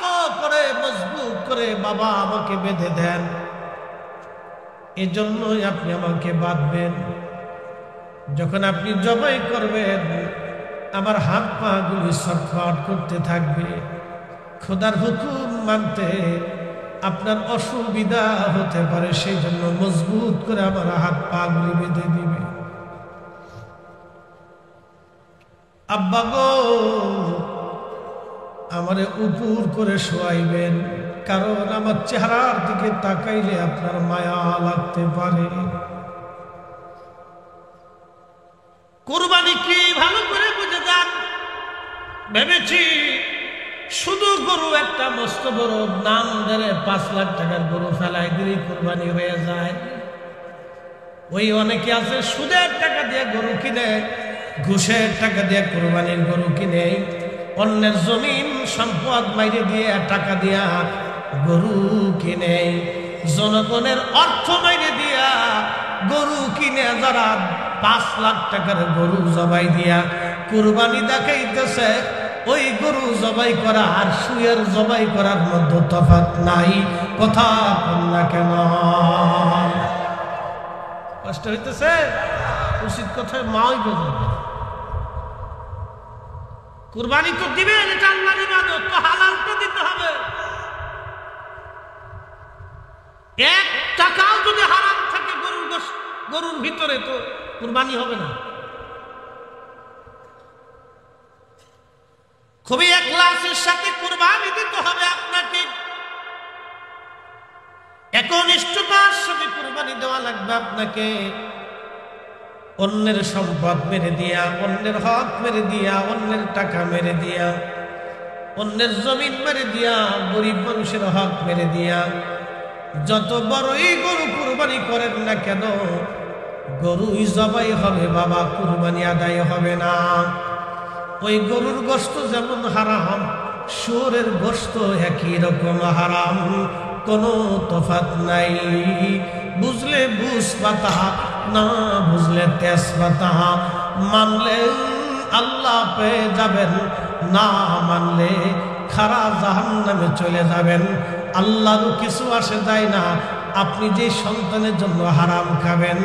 শক্ত করে মজবুত করে বাবা আমাকে বেঁধে দেন, এজন্যই আপনি আমাকে বাঁধবেন। যখন আপনি জবাই করবেন আমার হাত পা গুলি ছটফট করতে থাকবে, খোদার হুকুম মানতে আপনার অসুবিধা হতে পারে, সেই জন্য মজবুত করে আমার হাত পা গুলি বেঁধে দিবে। আব্বা গো, আমারে উপর করে শোয়াইবেন, কারণ আমার চেহারার দিকে তাকাইলে আপনার মায়া লাগতে পারে। কুরবানি কি ভালো করে বুঝে যান। ভেবেছি শুধু গরু একটা মস্ত বড় নাম ধরে 5 লাখ টাকার গরু ফেলাই দিলেই কুরবানি হয়ে যায়। ওই অনেকে আছে সুদের টাকা দিয়ে গরু কিনে, ঘুষের টাকা দিয়ে কুরবানির গরু কিনে, অন্যের জমিন সম্পদ মাইরে দিয়ে টাকা দিয়া গরু কিনে, জনগণের অর্থ মাইরে দিয়া গরু কিনে যারা 5 লাখ টাকার গরু জবাই দিয়া কুরবানি দেখাইতেছে, ওই গরু জবাই করা আর শুয়ের জবাই করার মধ্যে তফাৎ নাই। কথা বল না কেন? কষ্ট হইতেছে? উচিত কথায় মাই বোঝাবে। কুরবানি তো দিবেন, এটা আল্লাহর ইবাদত, তো হালাল তো দিতে হবে। 1 টাকাও যদি হারাম থাকে গরুর ভিতরে, তো কুরবানি হবে না। খুবই ইখলাসের সাথে কুরবানি দিতে হবে আপনাকে, একনিষ্ঠতার সাথে কুরবানি দেওয়া লাগবে আপনাকে। অন্যের সম্পদ মেরে দিয়া, অন্যের হক মেরে দিয়া, অন্যের টাকা মেরে দিয়া, অন্যের জমিন মেরে দিয়া, গরিব মানুষের হক মেরে দিয়া যত বড়ই গরু কুরবানি করেন না কেন, গরুই জবাই হবে বাবা, কুরবানি আদায় হবে না। ওই গরুর গোশত যেমন হারাম, শুয়োরের গোশত একই রকম হারাম, কোনো তফাৎ নাই। বুঝলে বুঝ পাতা, না বুঝলে তেজপাতা। মানলে আল্লাহ পেয়ে যাবেন, না মানলে খারা জাহান্নামে চলে যাবেন। আল্লাহর কিছু আসে যায় না। আপনি যে সন্তানের জন্য হারাম খাবেন,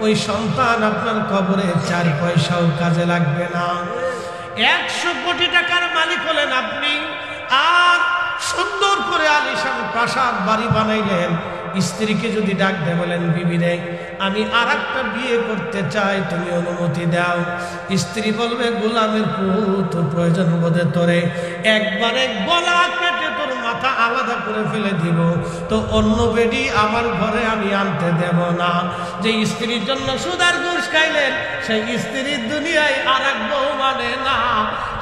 ওই সন্তান আপনার কবরে 4 পয়সাও কাজে লাগবে না। 100 কোটি টাকার মালিক হলেন আপনি, আর সুন্দর করে আলিশান প্রাসাদ বাড়ি বানাইলেন, স্ত্রীকে যদি ডাক দিয়ে বলেন, বিবি রে আমি আরেকটা বিয়ে করতে চাই, তুমি অনুমতি দাও। স্ত্রী বলবে, গোলামের পুত, প্রয়োজন বোধে তোরে একবারে গলা কেটে তোর মাথা আলাদা করে ফেলে দিব, তো অন্য বেডি আমার ঘরে আমি আনতে দেব না। যে স্ত্রীর জন্য সুদার ঘুষ খাইলেন, সেই স্ত্রীর দুনিয়ায় আর এক বউ মানে না।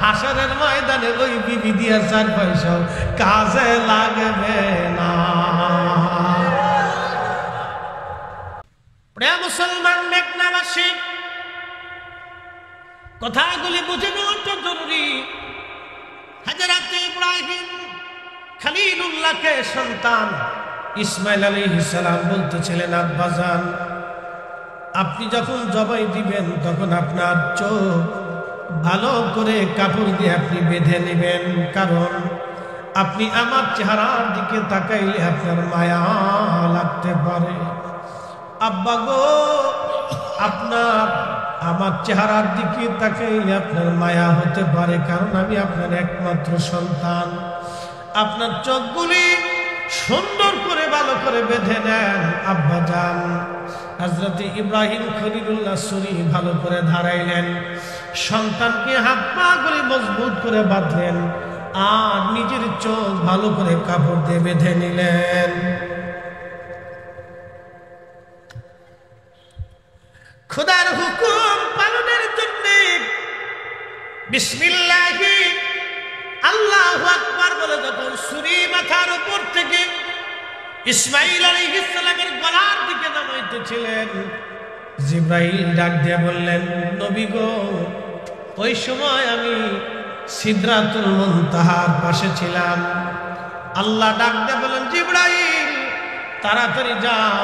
হাসরের ময়দানে ওই বিবি দিয়ে 4 পয়সাও কাজে লাগবে না। মুসলমান মেঘনাবাসী, কথাগুলি বুঝে নেওয়াটা জরুরি। হযরত ইব্রাহিম খলিলুল্লাহকে সন্তান ইসমাইল আলাইহিস সালাম বলতেছিলেন, আব্বাজান আপনি যখন জবাই দিবেন তখন আপনার চোখ ভালো করে কাপড় দিয়ে আপনি বেঁধে নেবেন, কারণ আপনি আমার চেহারার দিকে তাকাইলে আপনার মায়া লাগতে পারে। আব্বা গো, আপনার আমার চেহারার দিকে তাকাইলে আপনার মায়া হতে পারে, কারণ আমি আপনার একমাত্র সন্তান। আপনার চোখগুলি সুন্দর করে ভালো করে বেঁধে নেন আব্বা যান। হযরত ইব্রাহিম খলিলুল্লাহ ছুরি ভালো করে ধারাইলেন, সন্তানকে হাত পা গুলি মজবুত করে বাঁধলেন, আর নিজের চোখ ভালো করে কাপড় দিয়ে বেঁধে নিলেন। খোদার হুকুম পালনের জন্য বিসমিল্লাহি আল্লাহু আকবার বলে যখন ছুরি মাথার উপর থেকে ইসমাঈল আলাইহিস সালামের গলার দিকে নামাইতেছিলেন, জিবরাইল ডাক দিয়ে বললেন, নবী গো, ওই সময় আমি সিদরাতুল মুনতাহার পাশে ছিলাম। আল্লাহ ডাক দিয়ে বললেন, জিবরাইল তাড়াতাড়ি যাও,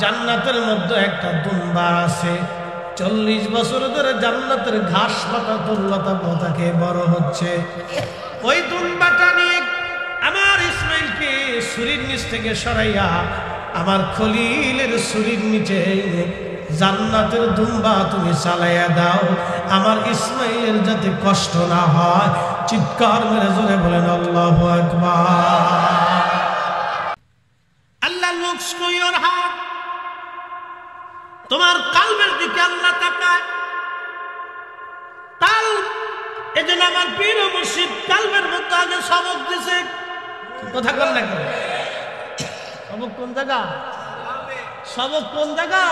জান্নাতের মধ্যে একটা দুম্বা আছে, 40 বছর ধরে জান্নাতের ঘাস পাতা তরুলতা পাতা খেয়ে বড় হচ্ছে, ওই দুম্বাটা নিয়ে আমার ইসমাইলকে ছুরির নিচ থেকে সরাইয়া আমার খলিলের ছুরির নিচে জান্নাতের দুম্বা তুমি চালাইয়া দাও, আমার ইসমাইলের যাতে কষ্ট না হয়। চিৎকার মেরে জোরে বলেন আল্লাহু আকবার। আল্লাহ লুকস টু ইওর হার্ট, তোমার কালবের দিকে আল্লাহ তাকায়। কাল, এজন্য আমার পীর ও মুর্শিদ কালবের মধ্যে আগে সবক দিছে। কথা বল না কেন? সবক কোন জায়গা? সবক কোন জায়গা?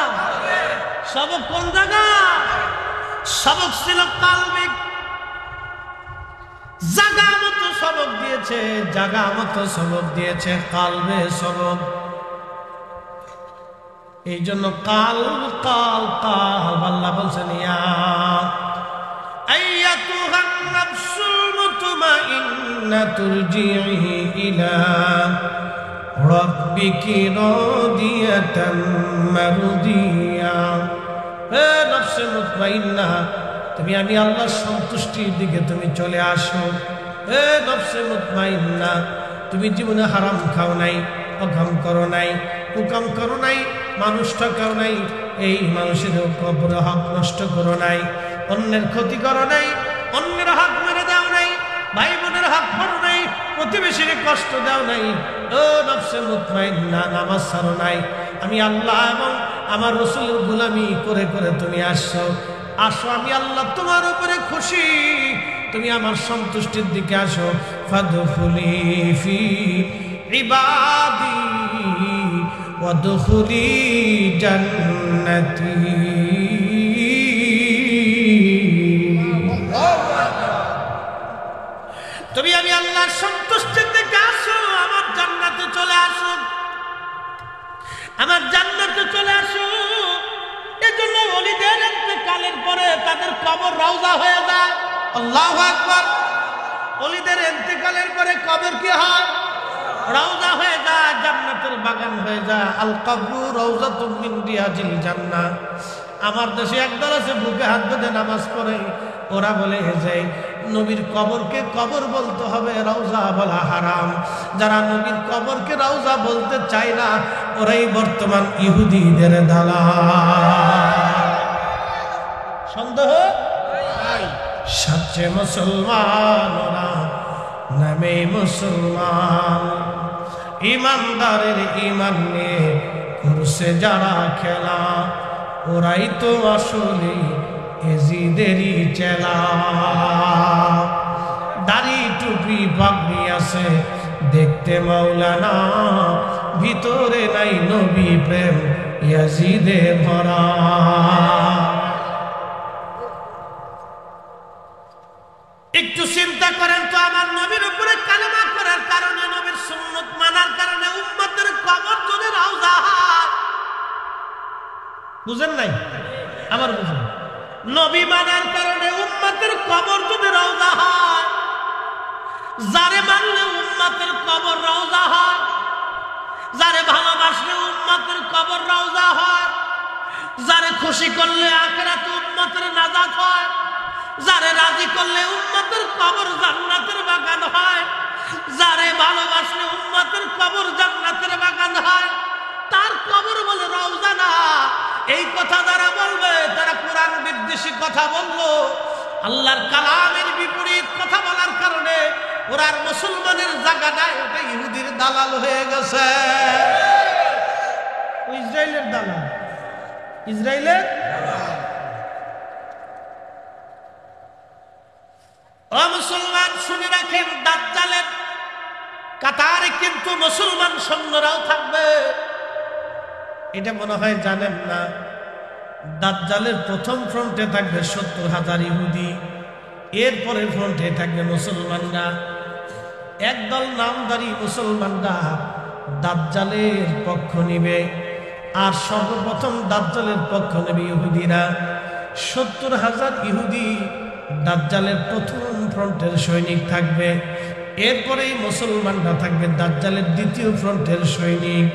সবক কোন জায়গা? সবক ছিল কালবে। জায়গা মতো সবক দিয়েছে, জায়গা মতো সবক দিয়েছে, কালবে সবক। এই জন্য কাল কাল কাল আল্লাহ বলছেন ইয়া আইয়াতুহান নাফসুল মুতমাইন্না তুরজিই ইলা রাব্বিকি রাদিয়াতাম মারদিয়া। হে নফসে মুতমাইন্না, তুমি আমি আল্লাহর সন্তুষ্টির দিকে তুমি চলে আসো। হে নফসে মুতমাইন্না, তুমি জীবনে হারাম খাও নাই, অকাম করো নাই, কুকাম করো নাই, মানুষ ঠকাও নাই, এই মানুষের কবর হক নষ্ট করো নাই, অন্যের ক্ষতি করো নাই, অন্যের হক মেরে দাও নাই, ভাই বোনের হক মারো নাই, প্রতিবেশীর কষ্ট দাও নাই। ও নফসে মুতমাইন্না, নামাজ ছাড়ো নাই। আমি আল্লাহ এবং আমার রাসূলের গোলামি করে করে তুমি আসছো। আসো, আমি আল্লাহ তোমার উপরে খুশি, তুমি আমার সন্তুষ্টির দিকে আসো। ফাদখুলি ফি ইবাদি ওয়াদখুলি জান্নাতি। তুমি আমি আল্লাহর সন্তুষ্টির দিকে আসো, আমার জান্নাতে চলে আসো, আমার জান্নাতে চলে আসো। এজন্য ওলিদের ইন্তেকালের পরে তাদের কবর রওজা হয়ে যায়। আল্লাহু আকবার। ওলিদের ইন্তেকালের পরে কবর কি হয়? রওজা হয়ে যায়, জান্নাতের বাগান হয়ে যায়। আল কবরু রওজাতুম মিন রিয়াজিল জান্নাহ। আমার দেশে একদল আছে বুকে হাত বেঁধে নামাজ পড়ে, ওরা বলে যে নবীর কবরকে কবর বলতে হবে, রওজা বলা হারাম। যারা নবীর কবরকে রওজা বলতে চায় না, ওরাই বর্তমান ইহুদিদের দালাল। সন্দেহ নাই। সচ্চে মুসলমান ওরা, নামে মুসলমান। ইমানদারের ইমান নিয়ে করছে যারা খেলা, ওরাই তো আসলে এজিদেরই চেলা। দাড়ি টুপি পাগড়ি আছে দেখতে মাওলানা, ভিতরে নাই নবী প্রেম ইয়াজিদে ভরা। একটু চিন্তা করেন তো, আমার নবীর উপরে কালেমা করার কারণে, নবীর সুন্নত মানার কারণে উম্মতের কবর যদি রওজা হয়, বুঝেন নাই? আবার বুঝেন। নবী মানার কারণে উম্মতের কবর যদি রওজা হয়, যারে মানলে উম্মতের কবর রওজা হয়, যারে ভালোবাসলে উম্মতের কবর রওজা হয়, যারে খুশি করলে আখিরাতে উম্মতের নাজাত হয়, যারে রাজি করলে উম্মতের কবর জান্নাতের বাগান হয়, যারে ভালোবাসলে উম্মতের কবর জান্নাতের বাগান হয়। তার কবর বলে রওজা না। এই কথা যারা বলবে তারা কোরআন বিদ্বেষী কথা বললো, আল্লাহর কালামের বিপরীত কথা বলার কারণে ওরা আর মুসলমানের জায়গা নাই, ওটা ইহুদির দালাল হয়ে গেছে। ইসরায়েলের দালাল, ইসরায়েলের। ও মুসলমান শুনে রাখেন, দাজ্জালের কাতারে কিন্তু মুসলমান সৈন্যরাও থাকবে। এটা মনে হয় জানেন না। দাজ্জালের প্রথম ফ্রন্টে থাকবে ৭০,০০০ ইহুদি, এরপরে ফ্রন্টে থাকবে মুসলমানরা। একদল নামধারী মুসলমানরা দাজ্জালের পক্ষ নিবে, আর সর্বপ্রথম দাজ্জালের পক্ষ নেবে ইহুদিরা। ৭০,০০০ ইহুদি দাজ্জালের প্রথম ফ্রন্টের সৈনিক থাকবে, এরপরেই মুসলমানরা থাকবে দাজ্জালের দ্বিতীয় ফ্রন্টের সৈনিক।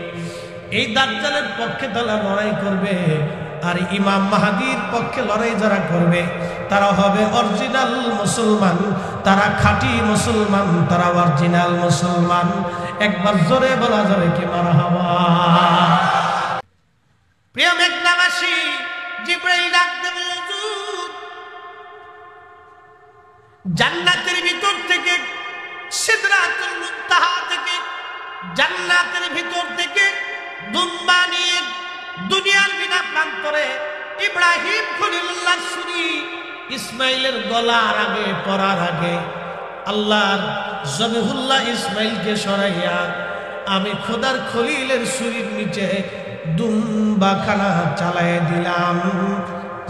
এই দাজ্জালের পক্ষে তারা লড়াই করবে, আর ইমাম মাহদীর পক্ষে লড়াই যারা করবে তারা হবে অরিজিনাল মুসলমান, তারা খাঁটি মুসলমান, তারা অরিজিনাল মুসলমান। একবার জোরে বলা যাবে কি মারহাবা। প্রিয় মেঘনাবাসী, জিবরাইল ডাক দেবে, হুজুর জান্নাতের ভিতর থেকে, সিদরাতুল মুনতাহা থেকে, জান্নাতের ভিতর থেকে দুম্বা নিয়ে দুনিয়ার বিনা প্রান্তরে ইব্রাহিম খলিলুল্লাহ ছুরি ইসমাইলের গলার আগে পড়ার আগে আল্লাহর জবিহুল্লাহ ইসমাইলকে সরাইয়া আমি খোদার খলিলের ছুরির নিচে দুম্বাখানা চালায় দিলাম।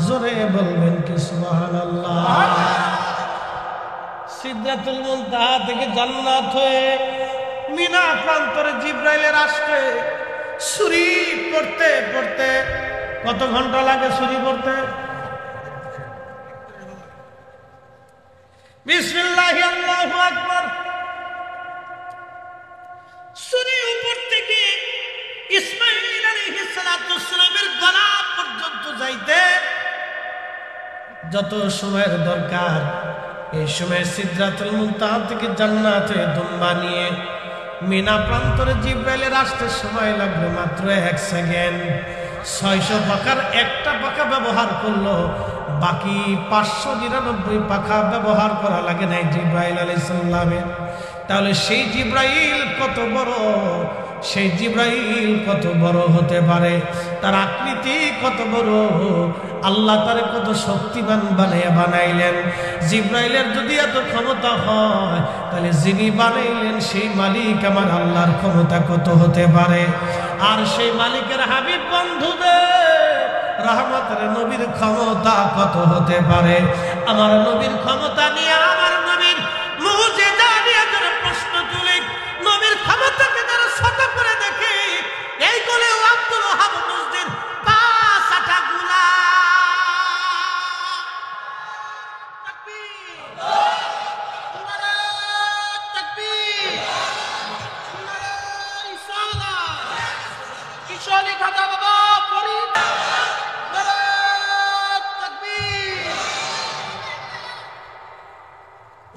জোরে বলবেন কি সুবহানাল্লাহ। সিদরাতুল মুনতাহা থেকে জান্নাত হয়ে মিনা প্রান্তরে জিবরাইলের আসতে ছুরি পড়তে পড়তে কত ঘন্টা লাগে ছুরি পড়তে? বিসমিল্লাহি আল্লাহু আকবার। ছুরি উপর থেকে ইসমাঈল আলাইহিস সালাতু সালামের গলা পর্যন্ত যাইতে যত সময়ের দরকার, এই সময় সিদরাতুল মুনতাহা থেকে জান্নাতে দুম্বা নিয়ে মিনা প্রান্তরে জিবরাইলের আসতে সময় লাগলো মাত্র 1 সেকেন্ড। 600 পাখার একটা পাখা ব্যবহার করলো, বাকি 599 পাখা ব্যবহার করা লাগে নাই জিবরাইল আলাইহিস সালামের। তাহলে সেই জিবরাইল কত বড়, সেই জিবরাইল কত বড় হতে পারে, তার আকৃতি কত বড়, আল্লাহ তার কত শক্তিমান বানাইলেন। জিবরাইলের যদি এত ক্ষমতা হয়, তাহলে যিনি বানাইলেন সেই মালিক আমার আল্লাহর ক্ষমতা কত হতে পারে। আর সেই মালিকের হাবিব বন্ধুদের রহমতের নবীর ক্ষমতা কত হতে পারে। আমার নবীর ক্ষমতা নিয়ে, আমার নবীর মুজিজা নিয়ে যারা প্রশ্ন তুলে, নবীর ক্ষমতাকে যারা ছোট করে দেখে, এই বলে আব্দুল ওহাব মসজিদ 5 গুলা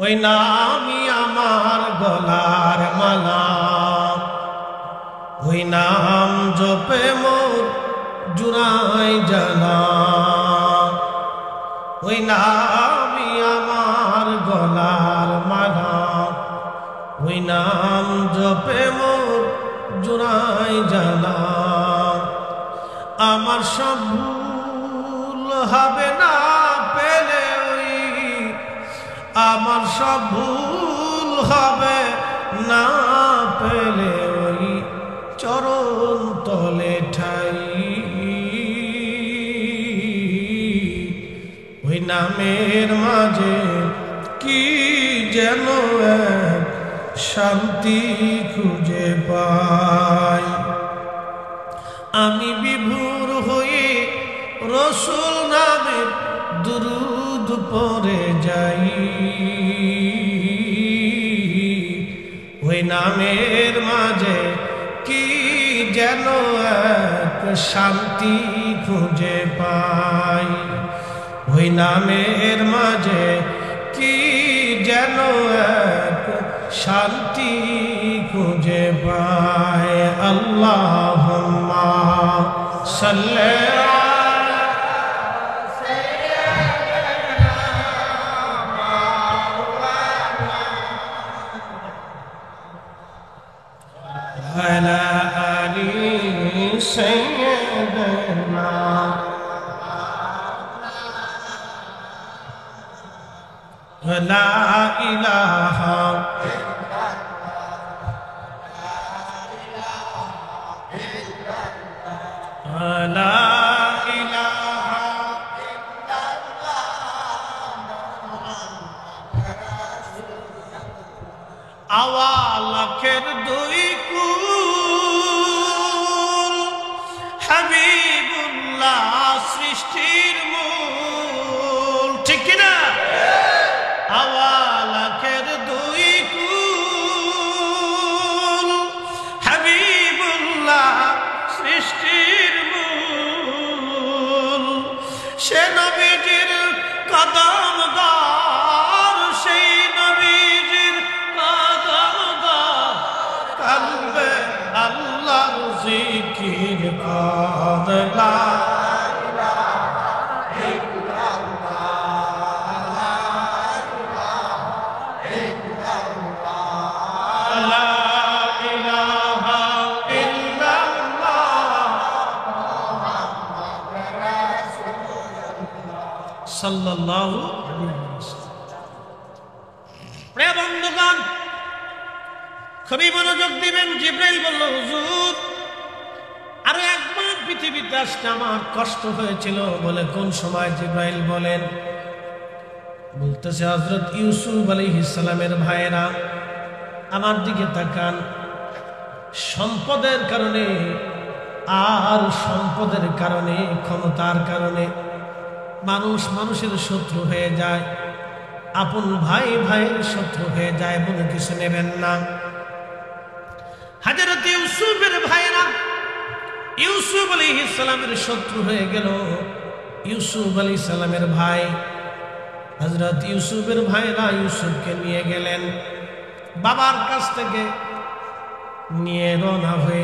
ওই নামই আমার গলার মালা, ওই নাম জপে মোর জুড়াই জানা, ওই নামই আমার গলার মালা, ওই নাম জপে মোর জুড়াই জানা। আমার সব ভুল হবে না পেলে, ওই আমার সব ভুল হবে না পেলে, ওই চরণ তলে ঠাই, ওই নামের মাঝে কি যেন এক শান্তি খুঁজে পাই। আমি বিভোর হয়ে রসুল নামের দুরূদ পড়ে যাই, ওই নামের মাঝে কি যেন এক শান্তি খুঁজে পাই, ওই নামের মাঝে কি যেন এক শান্তি খুঁজে পাই। আল্লাহুম্মা সাল্লি আলা আলি সাইয়্যিদিনা লা ইলাহা লা ইলাহা আওয়ালাখের দুই কুল, হাবিবুল্লাহ সৃষ্টির মূল, ঠিক কিনা? আওয়ালাখের দুই কুল, হাবিবুল্লাহ সৃষ্টির মূল, সে নবীজির কদম গার, সেই নবীজির কদম গার, কালবে আল্লাহর জিকির করলা। সাল্লাল্লাহু আলাইহি ওয়াসাল্লাম। প্রিয় বন্ধুগণ, খুবই মনোযোগ দিবেন। জিবরাইল বলল, হুজুর আরো একবার পৃথিবীতে আসতে আমার কষ্ট হয়েছিল। বলে কোন সময়? জিবরাইল বলেন, বলতেছে হযরত ইউসুফ আলাইহিস সালামের ভাইয়েরা আমার দিকে তাকান। সম্পদের কারণে আর সম্পদের কারণে, ক্ষমতার কারণে মানুষ মানুষের শত্রু হয়ে যায়, আপন ভাই ভাইয়ের শত্রু হয়ে যায়, বলে কিছু নেবেন না। হযরত ইউসুফের ভাইরা ইউসুফ আলাইহিস সালামের শত্রু হয়ে গেল। ইউসুফ আলাইহিস সালামের ভাই হযরত ইউসুফের ভাইরা ইউসুফকে নিয়ে গেলেন। বাবার কাছ থেকে নিয়ে রওনা হয়ে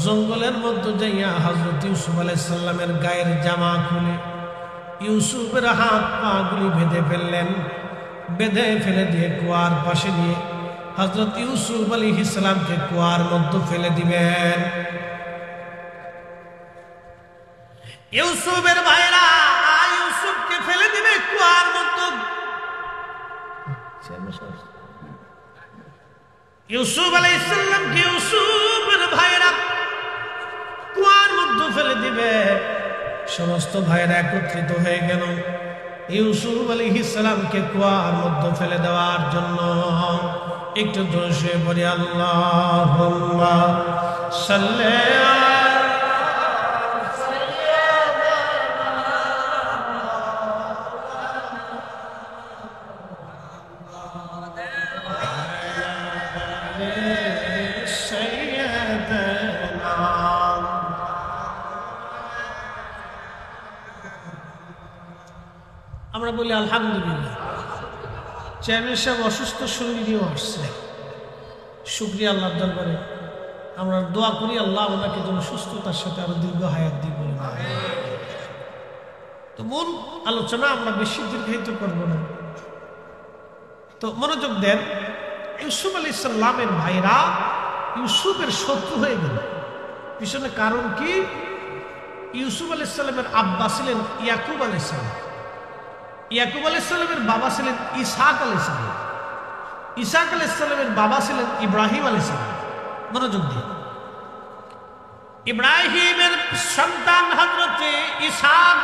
জঙ্গলের মধ্যে যাইয়া হযরত ইউসুফ আলাইহিস সালামের গায়ের জামা খুলে ইউসুফের হাত পা গুলি বেঁধে ফেললেন। বেঁধে ফেলে দিয়ে কুয়ার পাশে নিয়ে হযরত ইউসুফ আলাইহিস সালামকে কুয়ার মধ্যে ফেলে দিবেন। ইউসুফের ভাইরা ইউসুফকে ফেলে দিবে কুয়ার মধ্যে। ইউসুফ আলাইহিস সালামকে ইউসুফের ভাইরা কুয়ার মধ্যে ফেলে দিবে। সমস্ত ভাইরা একত্রিত হয়ে গেল ইউসুফ আলাইহিস সালামকে কুয়ার মধ্যে ফেলে দেওয়ার জন্য। একটু জোরে বলি আল্লাহুম্মা সাল্লি আমরা বলি আলহামদুলিল্লাহ। চেয়ারম্যান সাহেব অসুস্থ শরীর নিয়েও আসছে, শুকরিয়া আল্লাহর দরবারে। আমরা দোয়া করি আল্লাহ ওনাকে যেন সুস্থতার সাথে আরো দীর্ঘ হায়াত দিয়ে বলি। তো মূল আলোচনা আমরা বেশি দীর্ঘায়িত করব না, তো মনোযোগ দেন। ইউসুফ আলাইহিস সালামের ভাইরা ইউসুফের শত্রু হয়ে গেল। পিছনে কারণ কি? ইউসুফ আলাইহিস সালামের আব্বা ছিলেন ইয়াকুব আলাইহিস সালাম। ইয়াকুব আলাইহিস সালামের বাবা ছিলেন ইসহাক আলাইহিস সালাম। ইসহাক আলাইহিস সালামের বাবা ছিলেন ইব্রাহিম আলাইহিস সালাম। মনোযোগ দিন। ইব্রাহিমের সন্তান হযরতে ইসহাক,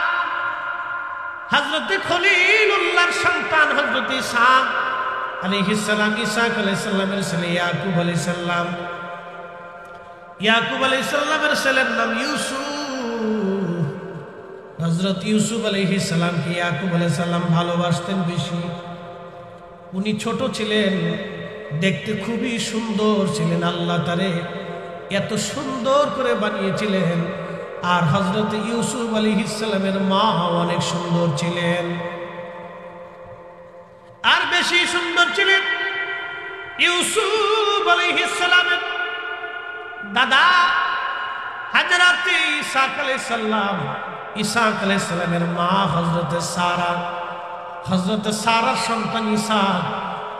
হযরতে খলিলুল্লাহর সন্তান হযরতে ইসহাক আলাইহিস সালাম। ইসহাক আলাইহিস সালামের ছেলে ইয়াকুব আলাইহিস সালাম। ইয়াকুব আলাইহিস সালামের ছেলের নাম ইউসুফ। হযরত ইউসুফ আলাইহিস সালামকে ইয়াকুব আলাইহিস সালাম ভালোবাসতেন বেশি। উনি ছোট ছিলেন, দেখতে খুবই সুন্দর ছিলেন। আল্লাহ তারে এত সুন্দর করে বানিয়েছিলেন। আর হযরত ইউসুফ আলাইহিস সালামের মা অনেক সুন্দর ছিলেন। আর বেশি সুন্দর ছিলেন ইউসুফ আলাইহিস সালামের দাদা হযরত ইসহাক আলাইহিস সালাম। ইসহাক আলাইহিস সালামের মা হযরত সারা। হযরত সারার সন্তান ইসহাক।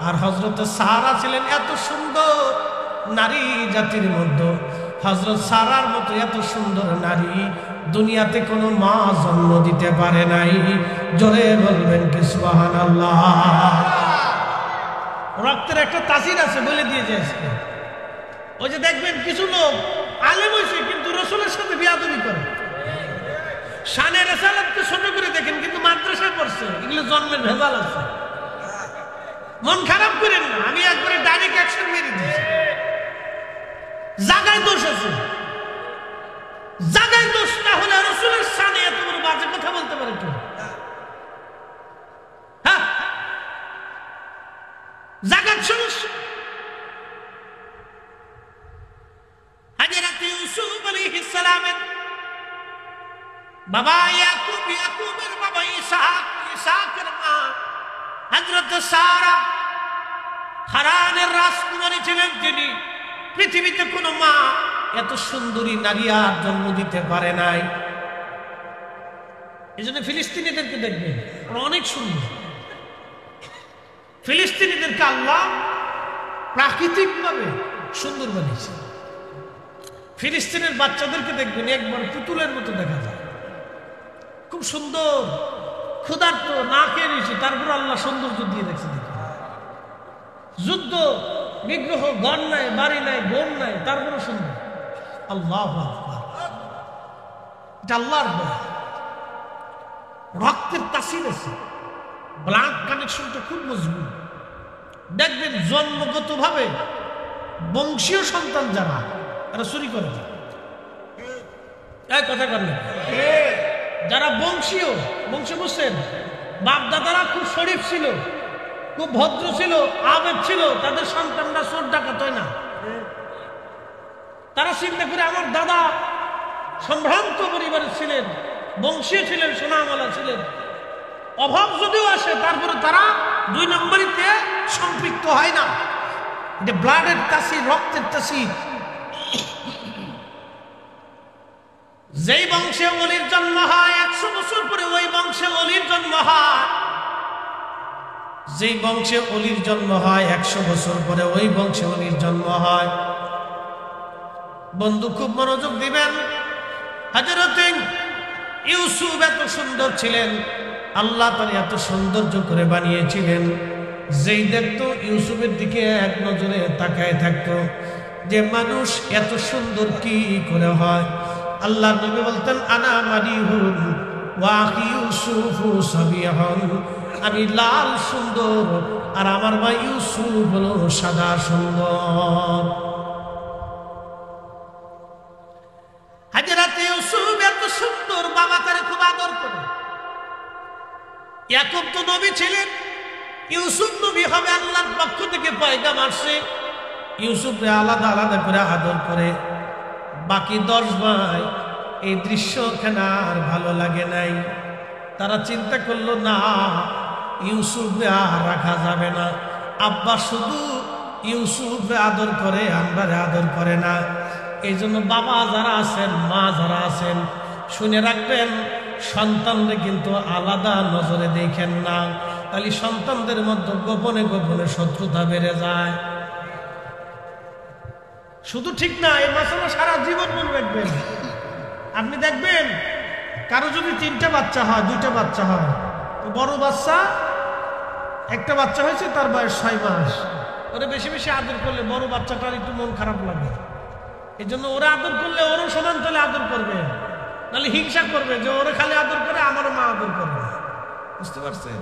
আর হযরত সারা ছিলেন এত সুন্দর নারী জাতির মধ্যে। হযরত সারার মতো এত সুন্দর নারী দুনিয়াতে কোনো মা জন্ম দিতে পারে নাই। জোরে বলবেন কি সুবহানাল্লাহ। রক্তের একটা তাসির আছে, বলে দিয়ে যাচ্ছে। ওই যে দেখবেন কিছু লোক আলেম হয়েছে কিন্তু রাসূলের সাথে বিয়াদবি করে। শানে রিসালাতকে ছোট করে দেখেন কিন্তু মাদ্রাসায় পড়ছে। এগুলো জন্মের ভেজাল আছে। মন খারাপ করেন না, আমি একবারে ডাইরেক্ট অ্যাকশন মেরে দিয়েছি। জায়গায় দোষ আছে, জায়গায় দোষ না হলে রাসূলের শানে এত বড় বাজে কথা বলতে পারে কেউ? হ্যাঁ, জায়গার সমস্যা। হযরত ইউসুফ আলাইহিস সালামের বাবা ইয়াকুব, ইয়াকুবের বাবা ইসহাক, ইসহাকের মা হযরত সারা হারানের রাজকুমারী ছিলেন তিনি। পৃথিবীতে কোনো মা এত সুন্দরী নারী আর জন্ম দিতে পারে নাই। এই জন্য ফিলিস্তিনিদেরকে দেখবেন, ওরা অনেক সুন্দর। ফিলিস্তিনিদেরকে আল্লাহ প্রাকৃতিকভাবে সুন্দর বানিয়েছে। ফিলিস্তিনের বাচ্চাদেরকে দেখবেন একবার পুতুলের মতো দেখা যায়, খুব সুন্দর, ক্ষুধার্ত, না খেয়ে নিয়েছে, তারপর আল্লাহ সৌন্দর্য দিয়ে দেখছে। যুদ্ধ বিগ্রহ, ঘর নাই, বাড়ি নাই, বোন নাই, তারপরে সুন্দর। আল্লাহু আকবার, এটা আল্লাহর দয়া। রক্তের তাসির আছে, ব্লাড কানেকশনটা খুব মজবুত। দেখবেন জন্মগত ভাবে বংশীয় সন্তান যারা, এরা চুরি করে না। কথা বললেন, যারা বংশীয়, বংশ বুঝছেন, বাপ দাদারা খুব শরীফ ছিল, খুব ভদ্র ছিল, আবেগ ছিল, তাদের সন্তানরা চোর ডাকাত হয় না। তারা চিন্তা করে আমার দাদা সম্ভ্রান্ত পরিবারের ছিলেন, বংশীয় ছিলেন, সোনামালা ছিলেন, অভাব যদিও আসে তারপরে তারা দুই নম্বরিতে সম্পৃক্ত হয় না। এটা ব্লাডের তাসির, রক্তের তাসির। যেই বংশে অলির জন্ম হয় 100 বছর পরে ওই বংশে অলির জন্ম হয়। যেই বংশে অলির জন্ম হয় 100 বছর পরে ওই বংশে অলির জন্ম হয়। বন্ধু খুব মনোযোগ দিবেন। হযরত ইউসুফ এত সুন্দর ছিলেন, আল্লাহ তার এত সৌন্দর্য করে বানিয়েছিলেন। যেই দেখতো ইউসুফের দিকে এক নজরে তাকায় থাকতো যে মানুষ এত সুন্দর কি করে হয়। আল্লাহ নবী বলতেন আনা মারিহুন ওয়া আখি ইউসুফু সাবিহুন, আমি লাল সুন্দর আর আমার ভাই ইউসুফ হলো সাদা সুন্দর। হযরত ইউসুফ এত সুন্দর, বাবা তারে খুব আদর করে। ইয়াকুব তো নবী ছিলেন, ইউসুফ নবী হবে, আল্লাহর পক্ষ থেকে পয়গাম আসছে। ইউসুফকে আলাদা আলাদা করে আদর করে। বাকি 10 ভাই এই দৃশ্যখানা আর ভালো লাগে নাই। তারা চিন্তা করলো না, ইউসুফকে আর রাখা যাবে না। আব্বা শুধু ইউসুফকে আদর করে, আমরা আদর করে না। এই জন্য বাবা যারা আছেন, মা যারা আছেন, শুনে রাখবেন, সন্তানদের কিন্তু আলাদা নজরে দেখেন না, তাহলে সন্তানদের মধ্যে গোপনে গোপনে শত্রুতা বেড়ে যায়। শুধু ঠিক না, এই মাসালা সারা জীবন মনে রাখবেন। আপনি দেখবেন কারো যদি 3টা বাচ্চা হয়, 2টা বাচ্চা হয়, তো বড় বাচ্চা, একটা বাচ্চা হয়েছে, তার বয়স 6 মাস, ওরা বেশি বেশি আদর করলে বড় বাচ্চাটার একটু মন খারাপ লাগে। এই জন্য ওরা আদর করলে ওরও সমান তলে আদর করবে, নাহলে হিংসা করবে যে ওরা খালি আদর করে, আমার মা আদর করবে। বুঝতে পারছেন?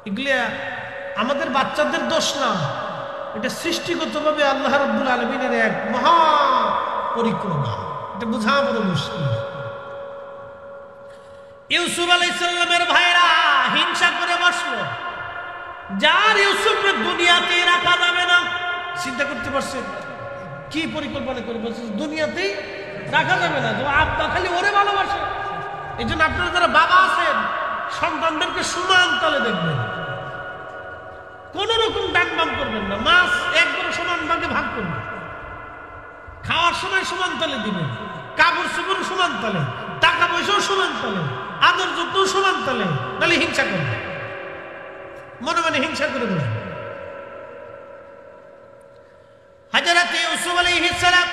এগুলা আমাদের বাচ্চাদের দোষ না, এটা সৃষ্টিগতভাবে আল্লাহ রাব্বুল আলামিনের এক মহা পরিক্রমা। এটা বোঝা বড় মুশকিল। ইউসুফ আলাইহিস সালামের ভাইরা হিংসা করে বসলো, যার ইউসুফের দুনিয়াতে রাখা যাবে না। চিন্তা করতে পারছেন কি পরিকল্পনা করে বলছে, দুনিয়াতেই রাখা যাবে না, তো আব্বা খালি ওরে ভালোবাসে। এই জন্য আপনারা যারা বাবা আছেন, সন্তানদেরকে সমান তলে দেখবেন, কোন রকম ডান বাম করবেন না। মাছ একবার সমান ভাগে ভাগ করবেন, খাওয়ার সময় সমান তলে দিবেন, কাপড় চোপড় সমান তলে, টাকা পয়সাও সমান তলে, আদর যত্ন সমান তলে, তাহলে হিংসা করবে, মনে মনে হিংসা করে দেবেন। হযরত ইউসুফ আলাইহিস সালাম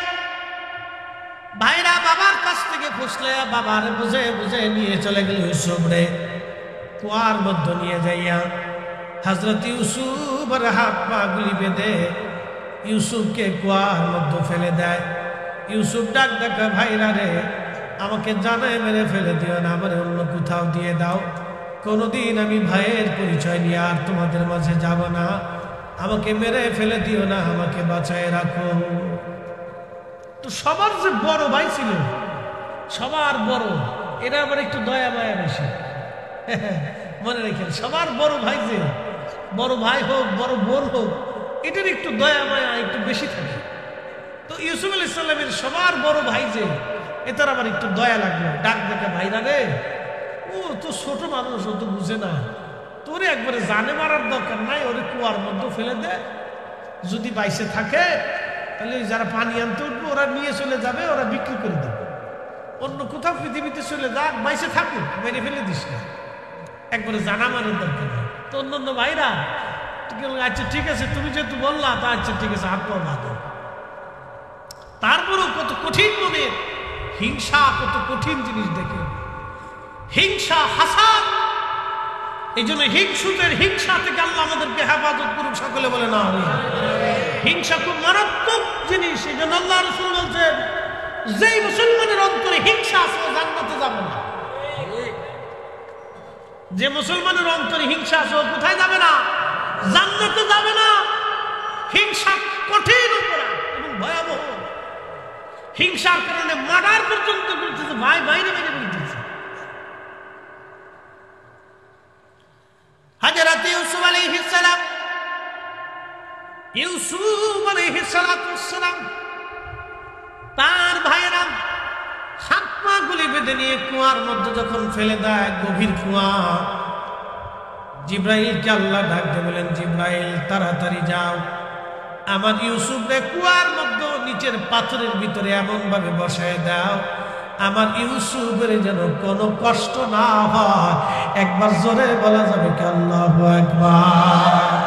ভাইরা বাবার কাছ থেকে খুঁজলে, বাবার বুঝে বুঝে নিয়ে চলে গেল ইউসুফ রে কুয়ার মধ্যে নিয়ে যাইয়া। হযরত ইউসুফের হাত পা গুলি বেঁধে ইউসুফকে কুয়ার মধ্যে ফেলে দেয়। ইউসুফ ডাক ডাকা, ভাইরা রে আমাকে জানায় মেরে ফেলে দিও না, আমার অন্য কোথাও দিয়ে দাও। কোনোদিন আমি ভাইয়ের পরিচয় নিয়ে আর তোমাদের মাঝে যাব না, আমাকে মেরে ফেলে দিও না, আমাকে বাঁচায় রাখো। তো সবার যে বড় ভাই ছিল, সবার বড়, এরা আবার একটু দয়া মায়া বেশি। মনে রেখেন, সবার বড় ভাই যে, বড় ভাই হোক বড় বোন হোক, এটার একটু দয়া মায়া একটু বেশি থাকে। তো ইউসুফ আলাইহিস সালামের সবার বড় ভাই যে, এটার আবার একটু দয়া লাগলো, ডাক দেখে ভাইরা রে, ও তো ছোট মানুষ, ও তো বুঝে না, তোরে একবারে জানে মারার দরকার নাই, ওরে কুয়ার মধ্যে ফেলে দে, যদি বাইসে থাকে তাহলে যারা পানি আনতে উঠবে ওরা নিয়ে চলে যাবে, ওরা বিক্রি করে দেবে, অন্য কোথাও পৃথিবীতে চলে যাক, বাইসে থাকুক, মেরে ফেলে দিস না, একবারে জানা মারার দরকার নেই। তো অন্য ভাইরা আচ্ছা ঠিক আছে, তুমি যেহেতু বললা তা আচ্ছা ঠিক আছে, হাত পা বাঁধো। তারপরেও কত কঠিন মনে হিংসা, কত কঠিন জিনিস দেখে, হিংসা, হাসাদ। এই জন্য হিংসুদের হিংসা থেকে আল্লাহ আমাদেরকে হেফাজত করুক, সকলে বলে না। হিংসা খুব মারাত্মক জিনিস। এই জন্য আল্লাহ রাসূল বলছেন, যেই মুসলমানের অন্তরে হিংসা আছে ও জান্নাতে যাবে না। যে মুসলমানের অন্তরে হিংসা আছে ও কোথায় যাবে না? জান্নাতে যাবে না। হিংসা কঠিন অপরাধ এবং ভয়াবহ। হিংসার কারণে মার্ডার পর্যন্ত করতেছে, ভাই বাইরে মেরে ফেলতেছে। হযরত ইউসুফ আলাইহিস সালাম, ইউসুফ আলাইহিস সালাম তার ভাইয়েরা হাত পা গুলি বেঁধে নিয়ে কুয়ার মধ্যে যখন ফেলে দেয়, গভীর কুয়া, জিব্রাইলকে আল্লাহ ডাকতে বলেন, জিব্রাইল তাড়াতাড়ি যাও, আমার ইউসুফকে কুয়ার মধ্যে নিচের পাথরের ভিতরে এমন ভাবে বসায় দাও, আমার ইউসুফের যেন কোনো কষ্ট না হয়। একবার জোরে বলা যাবে কি আল্লাহু আকবার।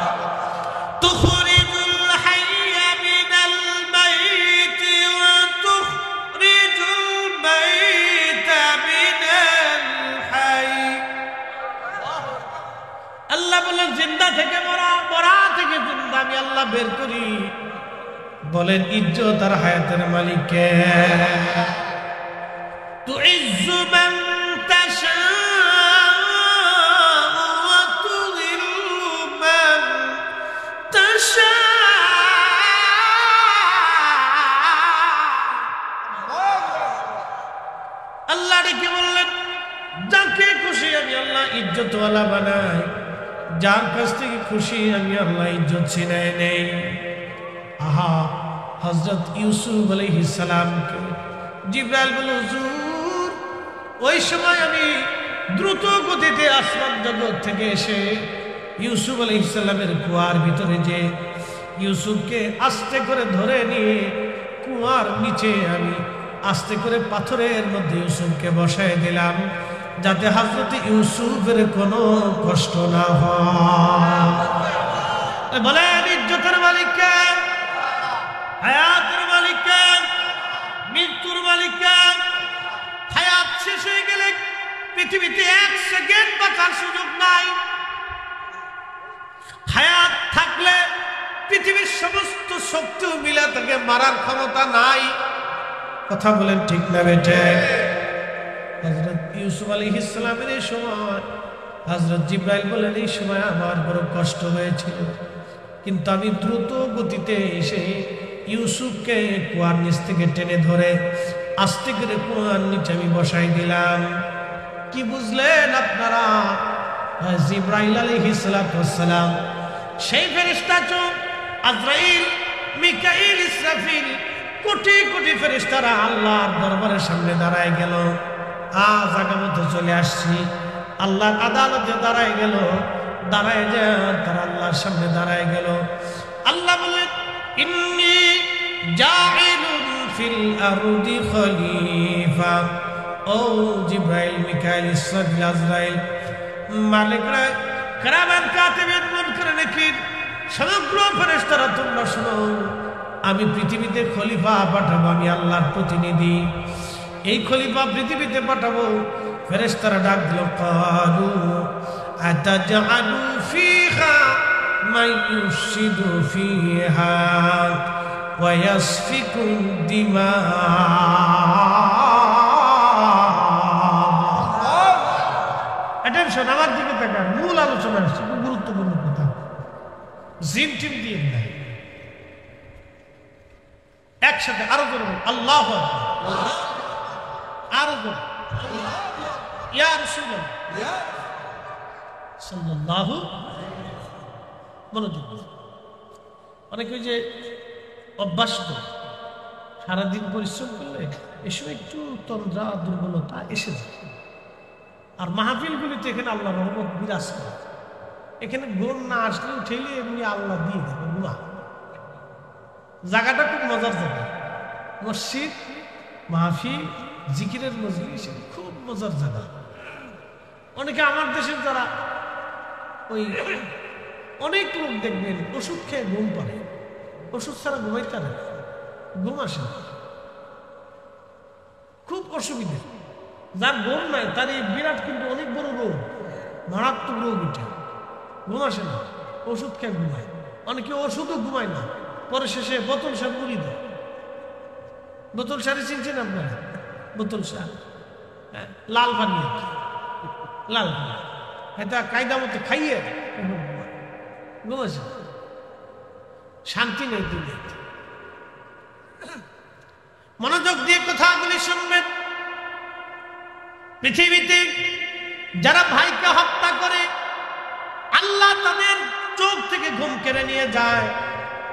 তুখরিজুল হাইয়া মিনাল মাইতি ওয়া তুখরিজুল মাইতা মিনাল হাই। আল্লাহ বলেন, জিন্দা থেকে মরা, মরা থেকে জিন্দা আমি আল্লাহ বের করি। বলেন, ইজ্জত আর হায়াতের মালিক কে? তুইজ্জু মান তাশা ওয়া তুযিল্লু মান তাশা। আল্লাহ ডেকে বললেন, যাকে খুশি আমি আল্লাহ ইজ্জতওয়ালা বানাই, যার কাছ থেকে খুশি আমি আল্লাহ ইজ্জত ছিনাই নেই। আহা, হযরত ইউসুফ আলাইহিস সালামকে জিবরাইল বলল, হুজুর, ওই সময় আমি দ্রুত গতিতে আসমান জগৎ থেকে এসে ইউসুফ আলাইহিস সালামের কুয়ার ভিতরে যে ইউসুফকে আস্তে করে ধরে নিয়ে কুয়ার নিচে আমি আস্তে করে পাথরের মধ্যে ইউসুফকে বসায় দিলাম, যাতে হযরত ইউসুফের কোনো কষ্ট না হয়। বলেন, ইজ্জতের মালিক কে? হায়াতের মালিক কে? মৃত্যুর মালিক কে? হায়াত শেষ হয়ে গেলে পৃথিবীতে 1 সেকেন্ড বাঁচার সুযোগ নাই। হায়াত থাকলে পৃথিবীর সমস্ত শক্তি মিলে তাকে মারার ক্ষমতা নাই। কথা বলেন ঠিক না বেটে? হযরত ইউসুফ আলাইহিস সালামের এই সময় হযরত জিবরাইল বলেন, এই সময় আমার বড় কষ্ট হয়েছিল, কিন্তু আমি দ্রুত গতিতে এসে ইউসুফকে কুয়ার নিচ থেকে টেনে ধরে আস্তে করে কুয়ার নিচে আমি বসাই দিলাম। কি বুঝলেন আপনারা? জিবরাইল আলাইহিস সালাম সেই ফেরেশতা, আজরাইল, মিকাইল, ইসরাফিল, কোটি কোটি ফেরেশতারা আল্লাহর দরবারের সামনে দাঁড়ায় গেল। আজ আগামত চলে আসছি, আল্লাহর আদালতে দাঁড়ায় গেল। দাঁড়ায় যায় তারা আল্লাহর সামনে দাঁড়ায় গেল। আল্লাহ বলেন, ইন্নী জাইলুন ফিল আরদি খলিফা। ও জিবরাইল, মিকাইল, ইসরাফিল, আজরাইল, মালিকরা, কিরামান কাতিবিন, মুনকার নাকির, সমগ্র ফেরেশতারা তোমরা শোনো, আমি পৃথিবীতে খলিফা পাঠাবো, আমি আল্লাহর প্রতিনিধি। এই খলিফা পৃথিবীতে পাঠাবো। ফেরেশতারা ডাক দিল, ক্বালু আতাজআলু ফীহা মান ইউফসিদু ফীহা ওয়া ইয়াসফিকু দিমা। অ্যাটেনশন, আমার দিকে তাকান, মূল আলোচনা আসছে, খুব গুরুত্বপূর্ণ কথা। জিম টিম দিয়ে নাই, একসাথে আরো জোরে আল্লাহু আকবার, আরো জোরে ইয়া রাসূলুল্লাহ সাল্লাল্লাহু। মনোযোগ। অনেকে যে অভ্যাস সারাদিন পরিশ্রম করলে এসব একটু তন্দ্রা দুর্বলতা এসে যায়। আর মাহফিলগুলিতে এখানে আল্লাহ রহমত বিরাজ করে। এখানে ঘুম না আসলেও ঠেলে এমনি আল্লাহ দিয়ে দেবে ঘুমা। জায়গাটা খুব মজার জায়গা, মসজিদ, মাহফিল, জিকিরের মজলিস, খুব মজার জায়গা। অনেকে আমার দেশের যারা ওই অনেক লোক দেখবেন ওষুধ খেয়ে ঘুম পারে, ওষুধ ছাড়া ঘুমাইতে পারে, ঘুম আসে না, খুব অসুবিধা। যার ঘুম নাই তার এই বিরাট কিন্তু অনেক বড় রোগ, মারাত্মক রোগ এটা, ঘুম আসে না, ওষুধ খেয়ে ঘুমায়। অনেকে ওষুধও ঘুমায় না, পরে শেষে বোতল সার মুড়ি দেয়। বোতল সারি চিনছেন আপনারা? বোতল সার, লাল পানি, লাল পানি এটা কায়দা মতো খাইয়ে ঘুমাচ্ছে, শান্তি নেই দুনিয়াতে। মনোযোগ দিয়ে কথাগুলি শুনবেন। পৃথিবীতে যারা ভাইকে হত্যা করে আল্লাহ তাদের চোখ থেকে ঘুম কেড়ে নিয়ে যায়।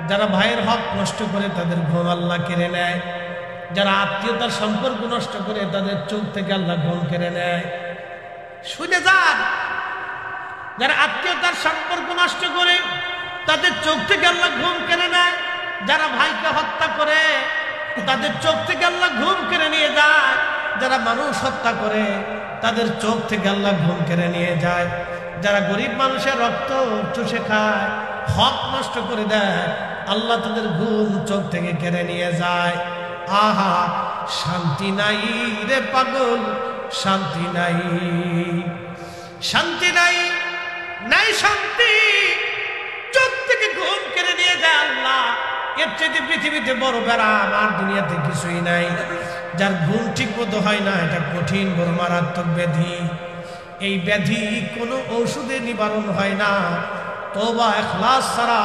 যারা ভাইয়ের হক নষ্ট করে তাদের ঘুম আল্লাহ কেড়ে নেয়। যারা আত্মীয়তার সম্পর্ক নষ্ট করে তাদের চোখ থেকে আল্লাহ ঘুম কেড়ে নেয়। শুনে যান, যারা আত্মীয়তার সম্পর্ক নষ্ট করে তাদের চোখ থেকে আল্লাহ ঘুম কেড়ে নেয়। যারা ভাইকে হত্যা করে তাদের চোখ থেকে আল্লাহ ঘুম কেড়ে নিয়ে যায়। যারা মানুষ হত্যা করে তাদের চোখ থেকে আল্লাহ ঘুম কেড়ে নিয়ে যায়। যারা গরিব মানুষের রক্ত চুষে খায়, হক নষ্ট করে দেয়, আল্লাহ তাদের ঘুম চোখ থেকে কেড়ে নিয়ে যায়। আহা, শান্তি নাই রে পাগল, শান্তি নাই, শান্তি নাই, নাই শান্তি, চোখ থেকে ঘুম কেড়ে নিয়ে যায় আল্লাহ। এর চেয়ে পৃথিবীতে বড় ব্যারাম আর দুনিয়াতে কিছুই নাই। যার ঘুম ঠিক মতো হয় না, এটা কঠিন বড় মারাত্মক ব্যাধি। এই ব্যাধি কোনো ঔষধে নিবারণ হয় না। তওবা ইখলাস ছাড়া,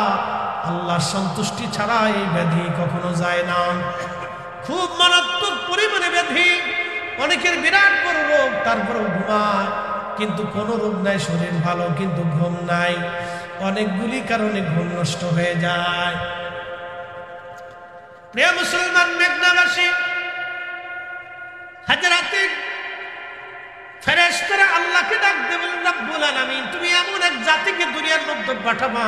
আল্লাহর সন্তুষ্টি ছাড়া এই ব্যাধি কখনো যায় না। খুব মারাত্মক পরিমাণে ব্যাধি। অনেকের বিরাট বড় রোগ, তারপরেও ঘুমায়, কিন্তু কোনো রোগ নাই, শরীর ভালো কিন্তু ঘুম নাই। অনেকগুলি কারণে ঘুম নষ্ট হয়ে যায়। প্রিয় মুসলমান, মেঘনাবাসী হাজরাতে ফেরেশতারা আল্লাহকে ডাক দিয়ে বলেন, রব্বুল আলামিন, তুমি এমন এক জাতিকে দুনিয়ার মধ্যে পাঠাবা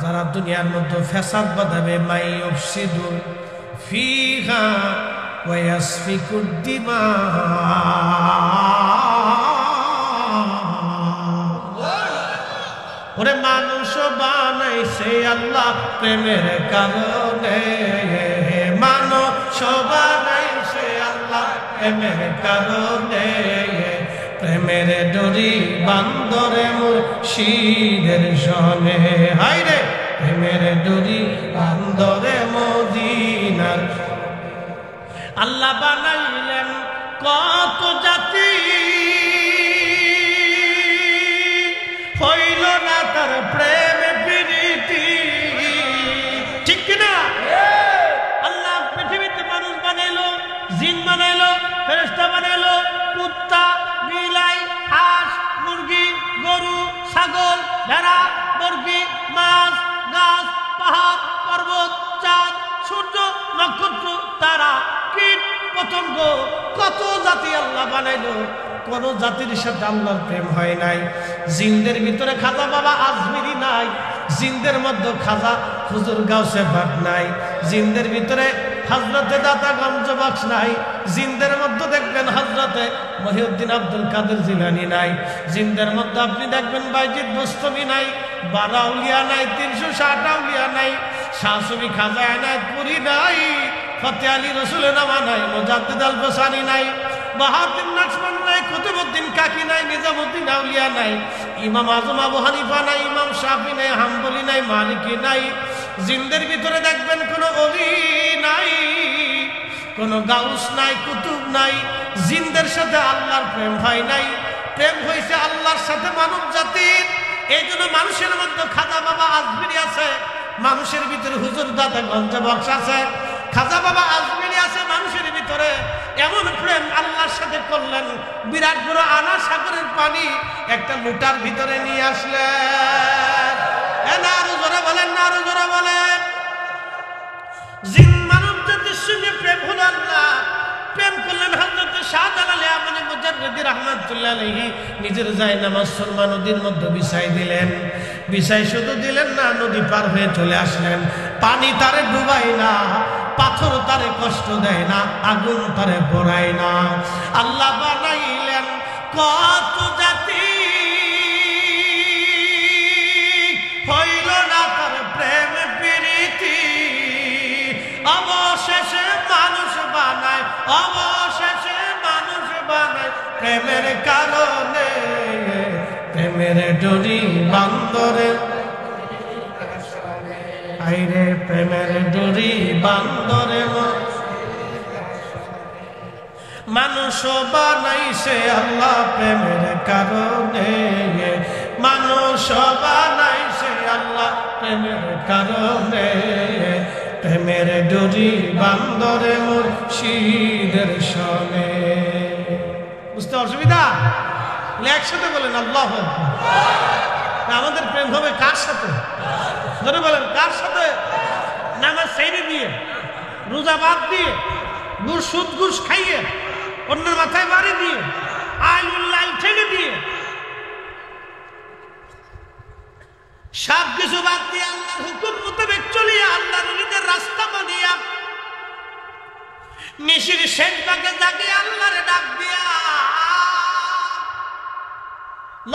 যারা দুনিয়ার মধ্যে ফ্যাসাদ বাঁধাবে, মাই ইউফসিদু ফিহা ওয়া ইয়াসফিকুদ দিমা। ওরে মানুষ বানাইছে আল্লাহ প্রেমের কারণে, মানুষ বানাইছে আল্লাহ প্রেমের কারণে। প্রেমের ডরি বান্দরে মুর্শিদের সনে, হায় রে প্রেমের ডরি বান্দরে মদিনার। আল্লাহ বানাইলেন কত জাতি, হইল না তার প্রেম প্রীতি, ঠিক কিনা? আল্লাহ পৃথিবীতে মানুষ বানাইলো, জিন বানাইলো, ফেরেশতা বানাইলো, কুত্তা, বিলাই, হাঁস, মুরগি, গরু, ছাগল, ভেড়া, মুরগি, মাছ, গাছ, পাহাড়, পর্বত, চাঁদ, সূর্য, নক্ষত্র, তারা, কীট, পতঙ্গ, কত জাতি আল্লাহ বানাইলো। কোন জাতির সাথে আল্লাহর প্রেম হয় নাই। জিনদের ভিতরে খাজা বাবা আজমিরি নাই, জিনদের মধ্যে খাজা হুজুর গাউসে পাক নাই, জিনদের ভিতরে হযরতে দাতা গঞ্জ বক্স নাই, জিনদের মধ্যে দেখবেন হযরতে মহিউদ্দিন আব্দুল কাদের জিলানী নাই, জিনদের মধ্যে আপনি দেখবেন বাইজিদ বুস্তামি নাই, 12 আউলিয়া নাই, 360 আউলিয়া নাই, শাহসুফি খাজা এনায়েতপুরি নাই, ফতে আলী রসুলের নামা নাই, মুজাদ্দিদ আল বসানি নাই, বাহাউদ্দিন নাজমান নাই, কুতুবউদ্দিন কাকি নাই, নিজামউদ্দিন আউলিয়া নাই, ইমাম আজম আবু হানিফা নাই, ইমাম শাফি নাই, হাম্বলি নাই, মালিকি নাই। জিনদের ভিতরে দেখবেন কোনো ওলি নাই, কোনো গাউস নাই, কুতুব নাই। জিনদের সাথে আল্লাহর প্রেম হয় নাই, প্রেম হয়েছে আল্লাহর সাথে মানব জাতির। এই জন্য মানুষের মধ্যে খাজা বাবা আজমিরি আছে, মানুষের ভিতরে হুজুর দাতা গঞ্জ বক্স আছে, খাজা বাবা আজমিরি আছে মানুষের ভিতরে। এমন প্রেম আল্লাহর সাথে করলেন, বিরাট বড় আনা সাগরের পানি একটা লোটার ভিতরে নিয়ে আসলেন। না আরো জোরে বলেন, না আরো জোরে বলেন। জিন মানব জাতির সঙ্গে আল্লাহ প্রেম করলেন হযরত শাহজালাল ইয়ামানি মুজাদ্দিদি রাহমাতুল্লাহ আলাইহি নিজের জায়নামাজ সুরমা নদীর মধ্যে বিছাই দিলেন। বিছাই শুধু দিলেন না, নদী পার হয়ে চলে আসলেন। পানি তারে ডুবায় না, পাথর তারে কষ্ট দেয় না, আগুন তারে পোড়ায় না। আল্লাহ বানাইলেন কত জাতি, হইল না তার প্রেম প্রীতি। অবশেষে মানুষ বানায়, অবশেষে মানুষ বানায় প্রেমের কারণে। প্রেমের ডোরি বান্দরে আইরে, প্রেমের ডোরি বান্দরে মানুষ বানাইছে আল্লাহ প্রেমের কারণে। মানুষ বানাইছে আল্লাহ প্রেমের কারণে। প্রেমের ডোরি বান্দরে মুর্শিদের শনে। বুঝতে অসুবিধা? একসাথে বলেন আল্লাহু আকবার। আমাদের প্রেম হবে কার সাথে? ধরে বলেন কার সাথে? নামাজ ছেড়ে দিয়ে, রোজা বাদ দিয়ে, সুদ ঘুষ খাইয়ে, অন্যের মাথায় বাড়ি দিয়ে, আইলুল্লাহ ছেড়ে দিয়ে, সব কিছু বাদ দিয়ে আল্লাহর হুকুম মোতাবেক চলিয়া, আল্লাহর ওলিদের রাস্তা মানিয়া, নিশির শেষ ভাগে জাগিয়ে আল্লাহর ডাক দিয়া,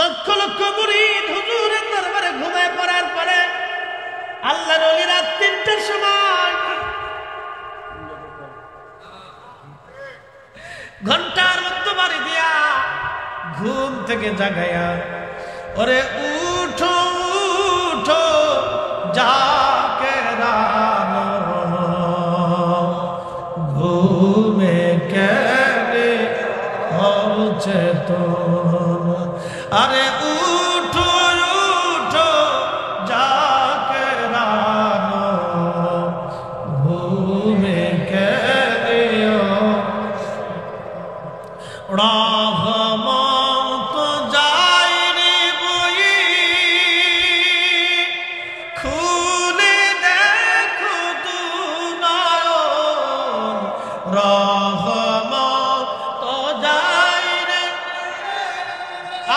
লক্ষ লক্ষ মুরিদ হুজুরের দরবারে ঘুমায় পড়ার পরে আল্লাহর ওলি রাত ৩টার সময় ঘন্টার মধ্যে বাড়ি দিয়া ঘুম থেকে জাগায়া, ওরে উঠো উঠো জাকেরানো, ঘুমে কেনে হচ্ছে তো। আরে উঠো উঠো জাকেরানো, ঘুমে কেনে রহমত যায়নি বই, খুলে দেখো দু নয়ন। রহমত যায়নি,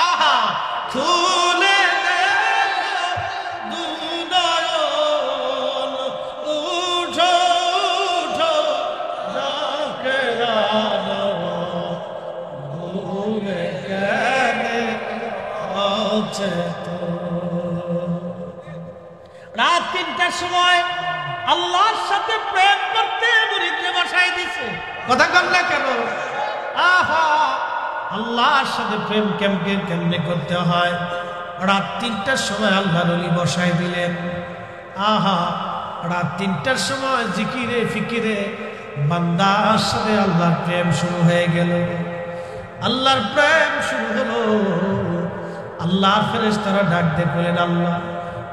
আহা, খুলে দেখো দু নয়ন। উঠো উঠো জাকেরানো, ঘুমে কেনে হচ্ছে তো। রাত ৩টার সময় আল্লাহর সাথে প্রেম করতে মুরিদকে বসাই দিছে। কথা কন না কেন? আহা, আল্লাহর সাথে প্রেম কেমনে করতে হয়? রাত ৩টার সময় আল্লাহর ওলি বসাই দিলেন। আহা, রাত ৩টার সময় জিকিরে ফিকিরে বান্দার সাথে আল্লাহর প্রেম শুরু হয়ে গেল। আল্লাহর প্রেম শুরু হলো। আল্লাহর ফেরেশতারা ডাক দিয়ে বলেন, আল্লাহ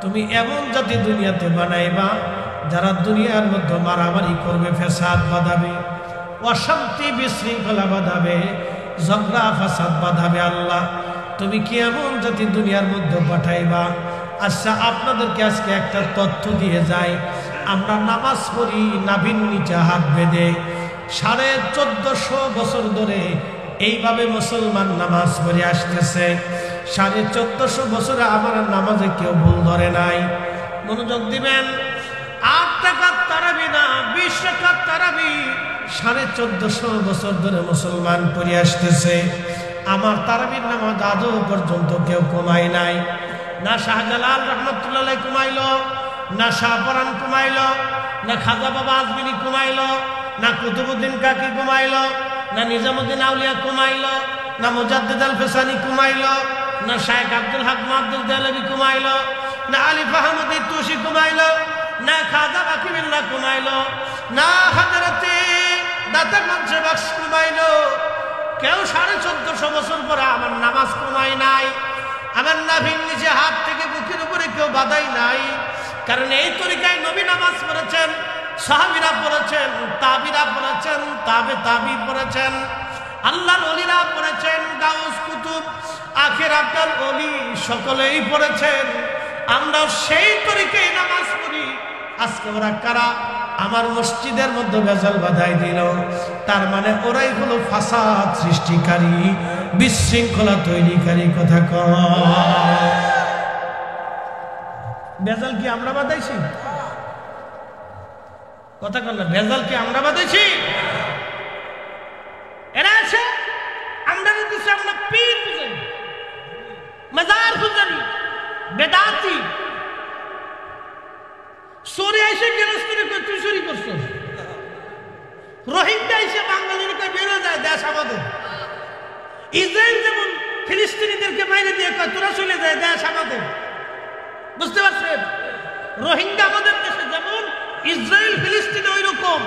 তুমি এমন জাতি দুনিয়াতে বানাইবা যারা দুনিয়ার মধ্যে মারামারি করবে, ফেসাদ বাঁধাবে, অশান্তি বিশৃঙ্খলা বাঁধাবে, ঝগড়া ফাসাদ বাঁধাবে। আল্লাহ তুমি কি এমন জাতি দুনিয়ার মধ্যে পাঠাইবা? আচ্ছা, আপনাদেরকে আজকে একটা তথ্য দিয়ে যাই। আমরা নামাজ পড়ি নাভির নিচে হাত বেঁধে, 1450 বছর ধরে এইভাবে মুসলমান নামাজ পড়ে আসতেছে। 1450 বছরে আমার নামাজে কেউ ভুল ধরে নাই। মনোযোগ দিবেন। 8 রাকাত তারাবি না, 20 রাকাত তারাবি 1450 বছর ধরে মুসলমান পড়ে আসতেছে। আমার তারাবির নামাজ আজও পর্যন্ত কেউ কমায় নাই। না শাহজালাল রহমতুল্লাহ আলাইহি কমাইলো, না শাহপরান কমাইলো, না খাজা বাবা আজমিরি কমাইলো, না কুতুবউদ্দিন কাকি কমাইলো, না নিজামুদ্দিন আউলিয়া কমাইলো, না মুজাদ্দিদ আল ফেসানি কমাইলো, না শায়েখ আব্দুল হক মুহাদ্দিস দেহলভী কমাইলো, না আলিফ আহমদ তুসি কমাইলো, না খাজা বাকিবিল্লাহ কমাইলো, না হযরতে দাতা গঞ্জে বক্স কমাইলো। কেউ 1450 বছর পরে আমার নামাজ কমাই নাই। আমার নাভির নিচে হাত থেকে বুকের উপরে কেউ বাধাই নাই। কারণ এই তরিকায় নবী নামাজ পড়েছেন, সাহাবীরা পড়েছেন, তাবিরা পড়েছেন, তাবি পড়েছেন, আল্লাহর ওলিরা পড়েছেন, গাউস কুতুব আখের আব্দুল ওলি সকলেই পড়েছেন। আমরা সেই তরিকায় নামাজ পড়ি। আজকে ওরা কারা? আমার মসজিদের মধ্যে ভেজাল বাঁধাই দিল, তার মানে ওরাই হলো ফাসাদ সৃষ্টিকারী, বিশৃঙ্খলা তৈরিকারী। কথা কয় ভেজাল কি আমরা বাঁধাইছি? কথা কন না, ভেজাল কি আমরা বাঁধাইছি? এরা আছে আমরা দিচ্ছি, আমরা পীর পূজারি, মাজার পূজারি, বেদাতি। চোরে এসে গেরস্তানি করে তুই চুরি করছো, রোহিঙ্গা এসে বাঙালির বেরো যায় দেশ আমাদের। ইসরায়েল যেমন ফিলিস্তিনিদেরকে মাইরে দিয়ে কয় তোরা চলে যায় দেশ আমাদের, বুঝতে পারছেন? রোহিঙ্গা আমাদের দেশে যেমন, ইসরায়েল ফিলিস্তিনে ওই রকম।